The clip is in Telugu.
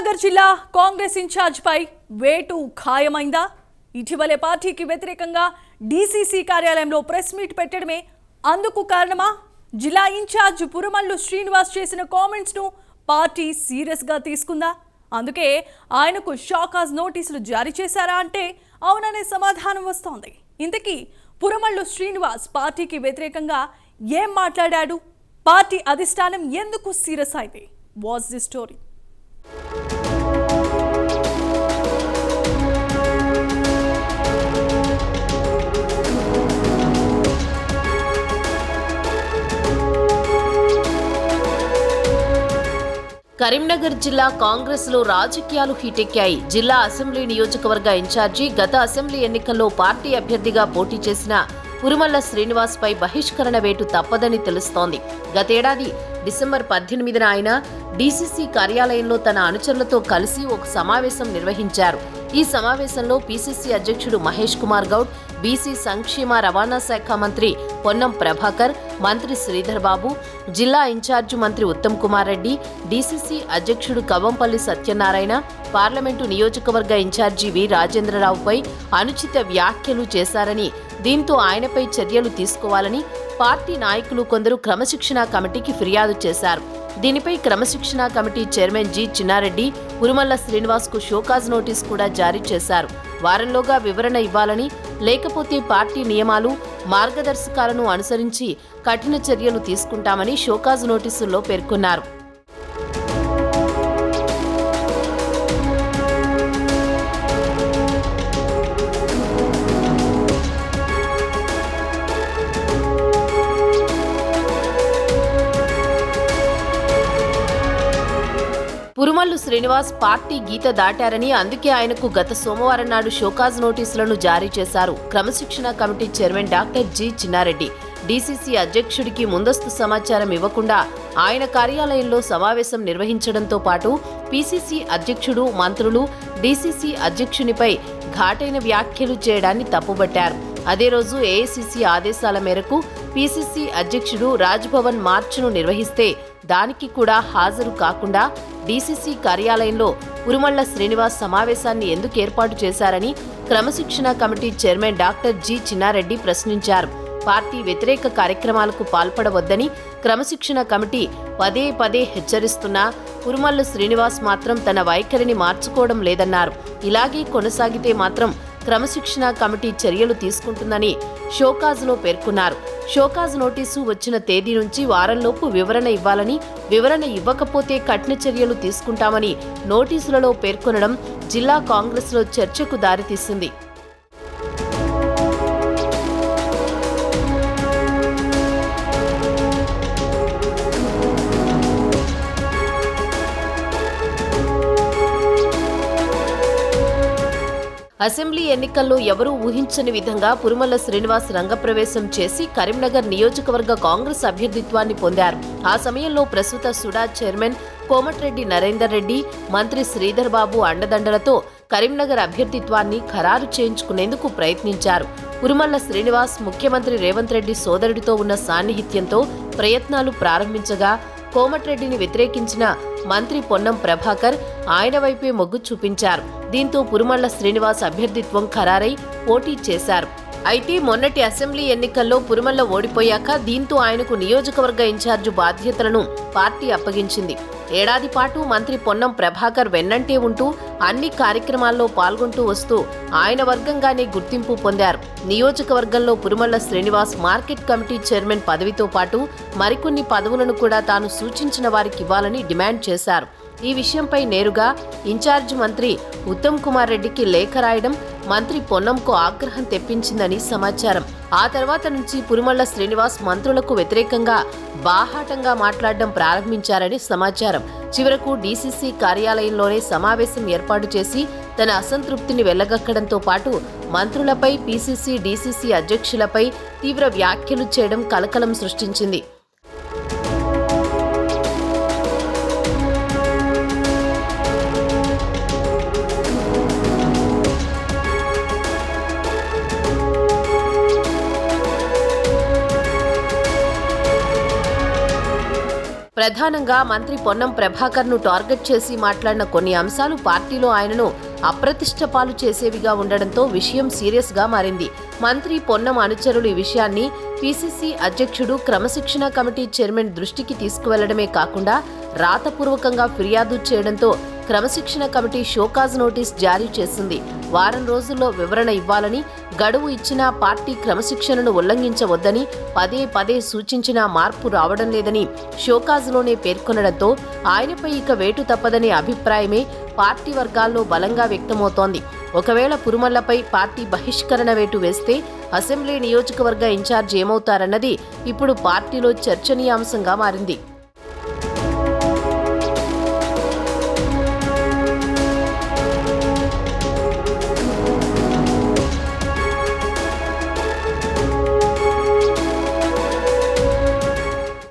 కరీంనగర్ జిల్లా కాంగ్రెస్ ఇన్ఛార్జ్ పై వేటు ఖాయమైందా? ఇటీవలే పార్టీకి వ్యతిరేకంగా డీసీసీ కార్యాలయంలో ప్రెస్ మీట్ పెట్టడమే అందుకు కారణమా? జిల్లా ఇన్ఛార్జ్ పురమల్లు శ్రీనివాస్ చేసిన కామెంట్స్ ను పార్టీ సీరియస్ గా తీసుకుందా? అందుకే ఆయనకు షాకాజ్ నోటీసులు జారీ చేశారా అంటే అవుననే సమాధానం వస్తోంది. ఇంతకీ పురమల్లు శ్రీనివాస్ పార్టీకి వ్యతిరేకంగా ఏం మాట్లాడాడు? పార్టీ అధిష్టానం ఎందుకు సీరియస్ అయింది? What's the story? కరీంనగర్ జిల్లా కాంగ్రెస్ లో రాజకీయాలు హీటెక్కాయి. జిల్లా అసెంబ్లీ నియోజకవర్గ ఇన్ఛార్జి గత అసెంబ్లీ ఎన్నికల్లో పార్టీ అభ్యర్థిగా పోటీ చేసిన పురుమల్ల శ్రీనివాస్ పై బహిష్కరణ వేటు తప్పదని తెలుస్తోంది. గతేడాది డిసెంబర్ 18న ఆయన డీసీసీ కార్యాలయంలో తన అనుచరులతో కలిసి ఒక సమావేశం నిర్వహించారు. ఈ సమావేశంలో పీసీసీ అధ్యక్షుడు మహేష్ కుమార్ గౌడ్, బీసీ సంక్షేమ రవాణా శాఖ మంత్రి పొన్నం ప్రభాకర్, మంత్రి శ్రీధర్ బాబు, జిల్లా ఇన్ఛార్జి మంత్రి ఉత్తమ్ కుమార్ రెడ్డి, డీసీసీ అధ్యక్షుడు కవంపల్లి సత్యనారాయణ, పార్లమెంటు నియోజకవర్గ ఇన్ఛార్జి వి రాజేంద్రరావుపై అనుచిత వ్యాఖ్యలు చేశారని, దీంతో ఆయనపై చర్యలు తీసుకోవాలని పార్టీ నాయకులు కొందరు క్రమశిక్షణా కమిటీకి ఫిర్యాదు చేశారు. దీనిపై క్రమశిక్షణా committee chairman G Chinna Reddy Purumalla Srinivas కు షోకాజ్ నోటీస్ కూడా జారీ చేశారు. వారంలోగా వివరణ ఇవ్వాలని, లేకపోతే పార్టీ నియమాలు, మార్గదర్శకాలను అనుసరించి కఠిన చర్యలు తీసుకుంటామని షోకాజ్ నోటీసుల్లో పేర్కొన్నారు. పురుమల్లు శ్రీనివాస్ పార్టీ గీత దాటారని, అందుకే ఆయనకు గత సోమవారం నాడు షోకాజ్ నోటీసులను జారీ చేశారు. క్రమశిక్షణ committee chairman doctor G Chinnareddy DCC అధ్యక్షుడికి ముందస్తు సమాచారం ఇవ్వకుండా ఆయన కార్యాలయంలో సమావేశం నిర్వహించడంతో పాటు పీసీసీ అధ్యక్షుడు, మంత్రులు డీసీసీ అధ్యక్షునిపై ఘాటైన వ్యాఖ్యలు చేయడాన్ని తప్పుబట్టారు. అదే రోజు ఏఐసీసీ ఆదేశాల మేరకు పీసీసీ అధ్యక్షుడు రాజ్భవన్ మార్చ్ను నిర్వహిస్తే దానికి కూడా హాజరు కాకుండా డీసీసీ కార్యాలయంలో పురుమల్ల శ్రీనివాస్ సమావేశాన్ని ఎందుకు ఏర్పాటు చేశారని క్రమశిక్షణ committee chairman doctor G Chinna Reddy ప్రశ్నించారు. పార్టీ వ్యతిరేక కార్యక్రమాలకు పాల్పడవద్దని క్రమశిక్షణ కమిటీ పదే పదే హెచ్చరిస్తున్నా పురుమల్లు శ్రీనివాస్ మాత్రం తన వైఖరిని మార్చుకోవడం లేదన్నారు. ఇలాగే కొనసాగితే మాత్రం క్రమశిక్షణ కమిటీ చర్యలు తీసుకుంటుందని షోకాజ్లో పేర్కొన్నారు. షోకాజ్ నోటీసు వచ్చిన తేదీ నుంచి వారంలోపు వివరణ ఇవ్వాలని, వివరణ ఇవ్వకపోతే కఠిన చర్యలు తీసుకుంటామని నోటీసులలో పేర్కొనడం జిల్లా కాంగ్రెస్లో చర్చకు దారితీసింది. అసెంబ్లీ ఎన్నికల్లో ఎవరూ ఊహించని విధంగా పురుమల్ల శ్రీనివాస్ రంగప్రవేశం చేసి కరీంనగర్ నియోజకవర్గ కాంగ్రెస్ అభ్యర్థిత్వాన్ని పొందారు. ఆ సమయంలో ప్రస్తుత సుడా చైర్మన్ కోమటిరెడ్డి నరేందర్ రెడ్డి, మంత్రి శ్రీధర్ బాబు అండదండలతో కరీంనగర్ అభ్యర్థిత్వాన్ని ఖరారు చేయించుకునేందుకు ప్రయత్నించారు. పురుమల్ల శ్రీనివాస్ ముఖ్యమంత్రి రేవంత్ రెడ్డి సోదరుడితో ఉన్న సాన్నిహిత్యంతో ప్రయత్నాలు ప్రారంభించగా కోమటిరెడ్డిని వ్యతిరేకించిన మంత్రి పొన్నం ప్రభాకర్ ఆయన వైపే మొగ్గు చూపించారు. దీంతో పురుమల్ల శ్రీనివాస్ అభ్యర్థిత్వం ఖరారై పోటీ చేశారు. అయితే మొన్నటి అసెంబ్లీ ఎన్నికల్లో పురుమల్ల ఓడిపోయాక దీంతో ఆయనకు నియోజకవర్గ ఇన్ఛార్జి బాధ్యతలను పార్టీ అప్పగించింది. ఏడాది పాటు మంత్రి పొన్నం ప్రభాకర్ వెన్నంటే ఉంటూ అన్ని కార్యక్రమాల్లో పాల్గొంటూ వస్తూ ఆయన వర్గంగానే గుర్తింపు పొందారు. నియోజకవర్గంలో Purumalla Srinivas market committee chairman పదవితో పాటు మరికొన్ని పదవులను కూడా తాను సూచించిన వారికి ఇవ్వాలని డిమాండ్ చేశారు. ఈ విషయంపై నేరుగా ఇన్ఛార్జ్ మంత్రి ఉత్తమ్ కుమార్ రెడ్డికి లేఖ రాయడం మంత్రి పొన్నంకు ఆగ్రహం తెప్పించిందని సమాచారం. ఆ తర్వాత నుంచి పురుమల్ల శ్రీనివాస్ మంత్రులకు వ్యతిరేకంగా బాహాటంగా మాట్లాడడం ప్రారంభించారని సమాచారం. చివరకు డీసీసీ కార్యాలయంలోనే సమావేశం ఏర్పాటు చేసి తన అసంతృప్తిని వెళ్లగక్కడంతో పాటు మంత్రులపై, పీసీసీ, డీసీసీ అధ్యక్షులపై తీవ్ర వ్యాఖ్యలు చేయడం కలకలం సృష్టించింది. ప్రధానంగా మంత్రి పొన్నం ప్రభాకర్ను టార్గెట్ చేసి మాట్లాడిన కొన్ని అంశాలు పార్టీలో ఆయనను అప్రతిష్ట పాలు చేసేవిగా ఉండడంతో విషయం సీరియస్గా మారింది. మంత్రి పొన్నం అనుచరులు ఈ విషయాన్ని పీసీసీ అధ్యక్షుడు క్రమశిక్షణ కమిటీ చైర్మన్ దృష్టికి తీసుకువెళ్లడమే కాకుండా రాతపూర్వకంగా ఫిర్యాదు చేయడంతో క్రమశిక్షణ కమిటీ షోకాజ్ నోటీస్ జారీ చేసింది. వారం రోజుల్లో వివరణ ఇవ్వాలని, గడువు ఇచ్చినా పార్టీ క్రమశిక్షణను ఉల్లంఘించవద్దని పదే పదే సూచించినా మార్పు రావడం లేదని షోకాజ్లోనే పేర్కొనడంతో ఆయనపై ఇక వేటు తప్పదనే అభిప్రాయమే పార్టీ వర్గాల్లో బలంగా వ్యక్తమవుతోంది. ఒకవేళ పురుమల్లపై పార్టీ బహిష్కరణ వేటు వేస్తే అసెంబ్లీ నియోజకవర్గ ఇన్ఛార్జ్ ఏమవుతారన్నది ఇప్పుడు పార్టీలో చర్చనీయాంశంగా మారింది.